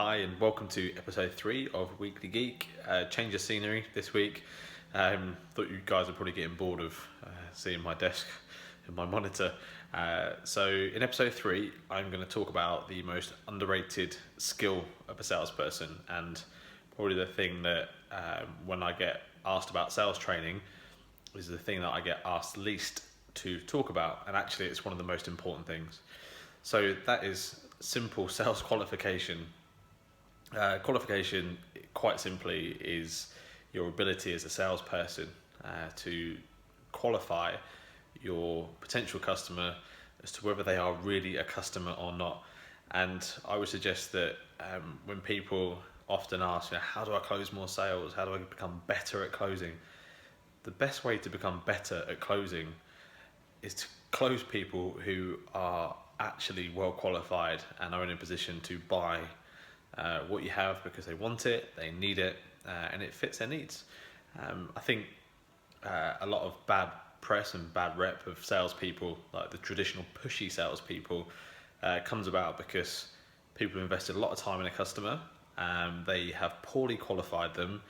Hi and welcome to episode 3 of Weekly Geek. Change of scenery this week. Thought you guys are probably getting bored of seeing my desk and my monitor. So in episode 3, I'm going to talk about the most underrated skill of a salesperson, and probably the thing that when I get asked about sales training is the thing that I get asked least to talk about, and actually it's one of the most important things. So that is simple sales qualification. Qualification, quite simply, is your ability as a salesperson to qualify your potential customer as to whether they are really a customer or not. And I would suggest that when people often ask, how do I close more sales? How do I become better at closing? The best way to become better at closing is to close people who are actually well qualified and are in a position to buy what you have because they want it, they need it, and it fits their needs. I think a lot of bad press and bad rep of salespeople, like the traditional pushy salespeople, comes about because people have invested a lot of time in a customer, they have poorly qualified them,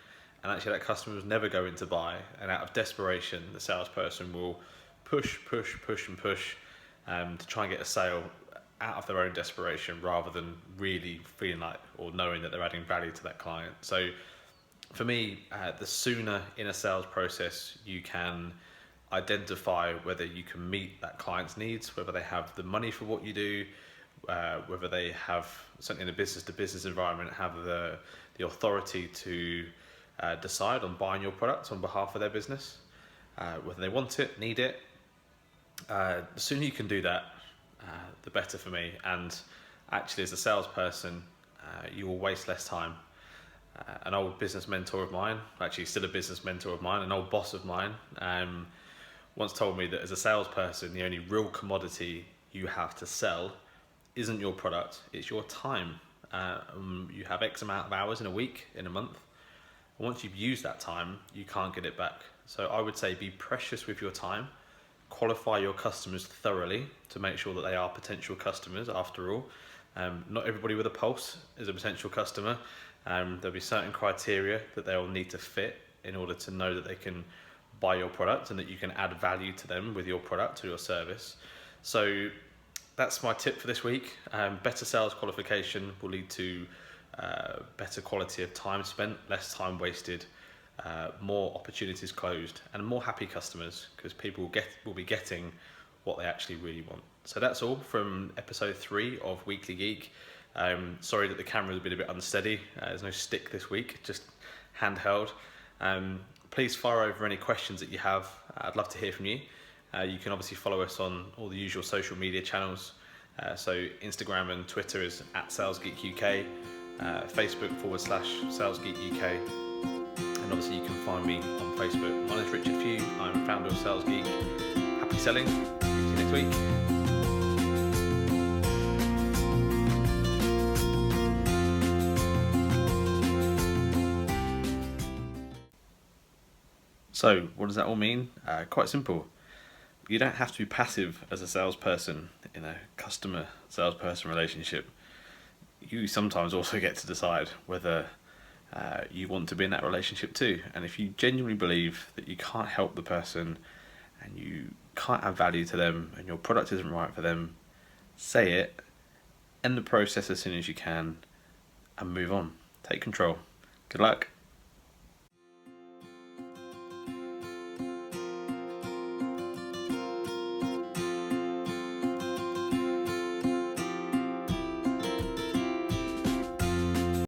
and actually that customer was never going to buy, and out of desperation the salesperson will push to try and get a sale out of their own desperation rather than really feeling like or knowing that they're adding value to that client. So for me, the sooner in a sales process you can identify whether you can meet that client's needs, whether they have the money for what you do, whether they have, certainly in a business to business environment, have the authority to decide on buying your product on behalf of their business, whether they want it, need it. The sooner you can do that, the better for me. And actually, as a salesperson, you will waste less time. An old business mentor of mine, actually still a business mentor of mine, an old boss of mine, once told me that as a salesperson, the only real commodity you have to sell isn't your product, it's your time. You have X amount of hours in a week, in a month. Once you've used that time, you can't get it back. So I would say be precious with your time. Qualify your customers thoroughly to make sure that they are potential customers after all. Not everybody with a pulse is a potential customer. There'll be certain criteria that they'll need to fit in order to know that they can buy your product and that you can add value to them with your product or your service. So that's my tip for this week. Better sales qualification will lead to better quality of time spent, less time wasted, more opportunities closed, and more happy customers, because people will be getting what they actually really want. So that's all from episode 3 of Weekly Geek. Sorry that the camera's been a bit unsteady. There's no stick this week, just handheld. Please fire over any questions that you have. I'd love to hear from you. You can obviously follow us on all the usual social media channels. So Instagram and Twitter is @SalesGeekUK, Facebook/SalesGeekUK. And obviously you can find me on Facebook. My name's Richard Few, I'm founder of Sales Geek. Happy selling, see you next week. So what does that all mean? Quite simple. You don't have to be passive as a salesperson in a customer salesperson relationship. You sometimes also get to decide whether you want to be in that relationship too. And if you genuinely believe that you can't help the person and you can't add value to them and your product isn't right for them, say it, end the process as soon as you can, and move on. Take control. Good luck.